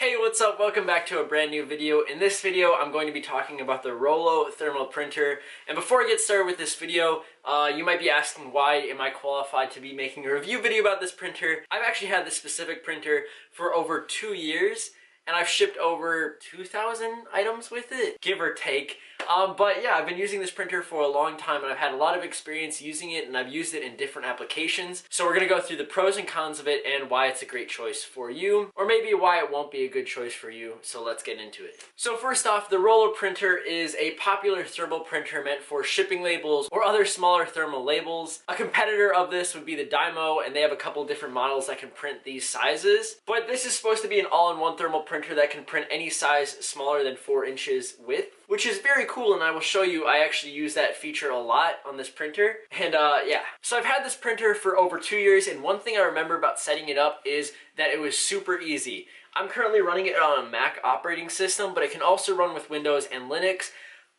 Hey, what's up? Welcome back to a brand new video. In this video, I'm going to be talking about the Rollo thermal printer. And before I get started with this video, you might be asking why am I qualified to be making a review video about this printer. I've actually had this specific printer for over 2 years, and I've shipped over 2,000 items with it, give or take. But yeah, I've been using this printer for a long time and I've had a lot of experience using it, and I've used it in different applications. So we're going to go through the pros and cons of it and why it's a great choice for you, or maybe why it won't be a good choice for you. So let's get into it. So first off, the Rollo printer is a popular thermal printer meant for shipping labels or other smaller thermal labels. A competitor of this would be the Dymo, and they have a couple different models that can print these sizes. But this is supposed to be an all-in-one thermal printer that can print any size smaller than 4 inches width, which is very cool, and I will show you. I actually use that feature a lot on this printer. And yeah, so I've had this printer for over 2 years, and one thing I remember about setting it up is that it was super easy. I'm currently running it on a Mac operating system, but it can also run with Windows and Linux.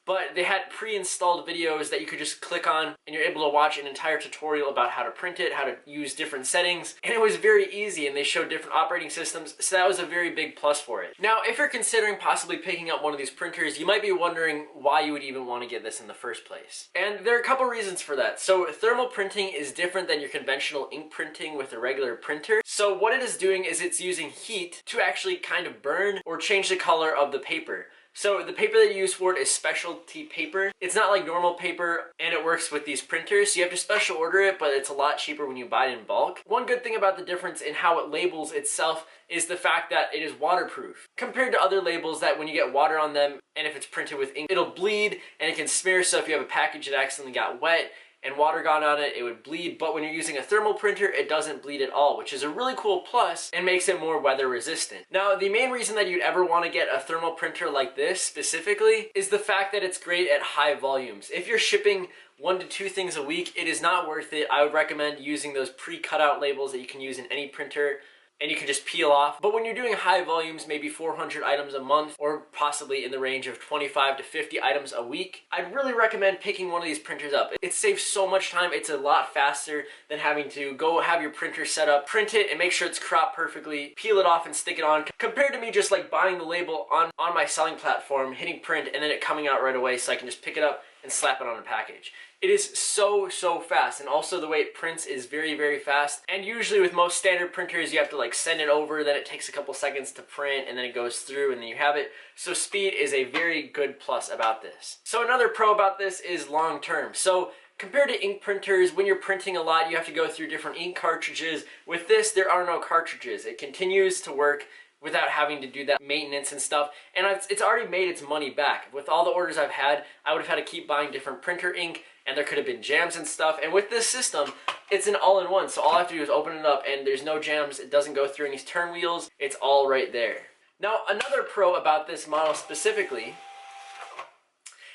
But they had pre-installed videos that you could just click on, and you're able to watch an entire tutorial about how to print it, how to use different settings, and it was very easy, and they showed different operating systems, so that was a very big plus for it. Now, if you're considering possibly picking up one of these printers, you might be wondering why you would even want to get this in the first place. And there are a couple reasons for that. So thermal printing is different than your conventional ink printing with a regular printer. So what it is doing is it's using heat to actually kind of burn or change the color of the paper. So the paper that you use for it is specialty paper. It's not like normal paper, and it works with these printers. So you have to special order it, but it's a lot cheaper when you buy it in bulk. One good thing about the difference in how it labels itself is the fact that it is waterproof compared to other labels that when you get water on them, and if it's printed with ink, it'll bleed and it can smear. So if you have a package that accidentally got wet and water got on it, it would bleed. But when you're using a thermal printer, it doesn't bleed at all, which is a really cool plus and makes it more weather resistant. Now, the main reason that you'd ever want to get a thermal printer like this specifically is the fact that it's great at high volumes. If you're shipping 1 to 2 things a week, it is not worth it. I would recommend using those pre-cut out labels that you can use in any printer, and you can just peel off. But when you're doing high volumes, maybe 400 items a month, or possibly in the range of 25 to 50 items a week, I'd really recommend picking one of these printers up. It saves so much time. It's a lot faster than having to go have your printer set up, print it, and make sure it's cropped perfectly, peel it off and stick it on, compared to me just like buying the label on my selling platform, hitting print, and then it coming out right away so I can just pick it up and slap it on a package. It is so fast, and also the way it prints is very fast. And usually with most standard printers, you have to like send it over, then it takes a couple seconds to print, and then it goes through, and then you have it. So speed is a very good plus about this. So another pro about this is long term. So compared to ink printers, when you're printing a lot, you have to go through different ink cartridges. With this, there are no cartridges. It continues to work without having to do that maintenance and stuff. And it's already made its money back. With all the orders I've had, I would have had to keep buying different printer ink, and there could have been jams and stuff. And with this system, it's an all-in-one. So all I have to do is open it up, and there's no jams. It doesn't go through any turn wheels. It's all right there. Now, another pro about this model specifically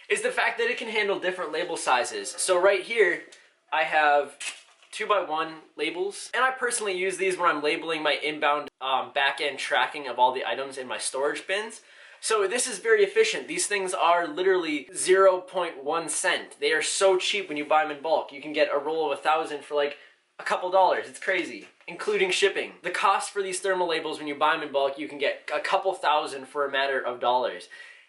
is the fact that it can handle different label sizes. So right here, I have 2x1 labels, and I personally use these when I'm labeling my inbound back-end tracking of all the items in my storage bins. So this is very efficient. These things are literally 0.1 cent. They are so cheap when you buy them in bulk. You can get a roll of 1,000 for like a couple dollars. It's crazy, including shipping. The cost for these thermal labels when you buy them in bulk, you can get a couple thousand for a matter of dollars.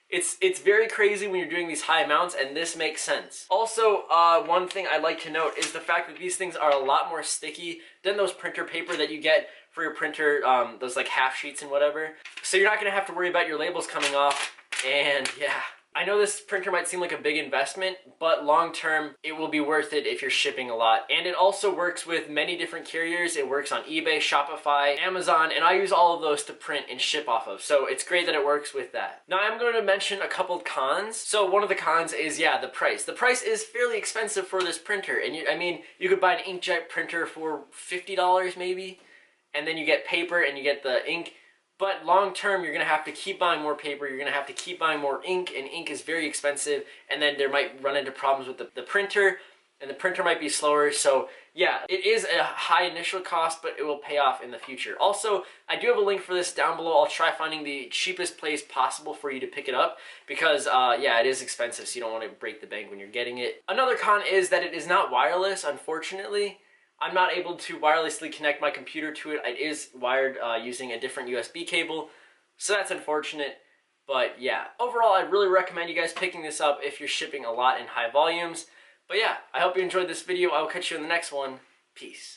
It's very crazy when you're doing these high amounts, and this makes sense. Also, one thing I'd like to note is the fact that these things are a lot more sticky than those printer paper that you get for your printer, those like half sheets and whatever. So you're not gonna have to worry about your labels coming off, and yeah. I know this printer might seem like a big investment, but long term, it will be worth it if you're shipping a lot. And it also works with many different carriers. It works on eBay, Shopify, Amazon, and I use all of those to print and ship off of. So it's great that it works with that. Now I'm going to mention a couple cons. So one of the cons is, yeah, the price. The price is fairly expensive for this printer. And I mean, you could buy an inkjet printer for $50 maybe, and then you get paper and you get the ink. But long term, you're going to have to keep buying more paper, you're going to have to keep buying more ink, and ink is very expensive, and then there might run into problems with the printer, and the printer might be slower. So yeah, it is a high initial cost, but it will pay off in the future. Also, I do have a link for this down below. I'll try finding the cheapest place possible for you to pick it up, because yeah, it is expensive, so you don't want to break the bank when you're getting it. Another con is that it is not wireless, unfortunately. I'm not able to wirelessly connect my computer to it. It is wired using a different USB cable. So that's unfortunate. But yeah, overall, I really recommend you guys picking this up if you're shipping a lot in high volumes. But yeah, I hope you enjoyed this video. I will catch you in the next one. Peace.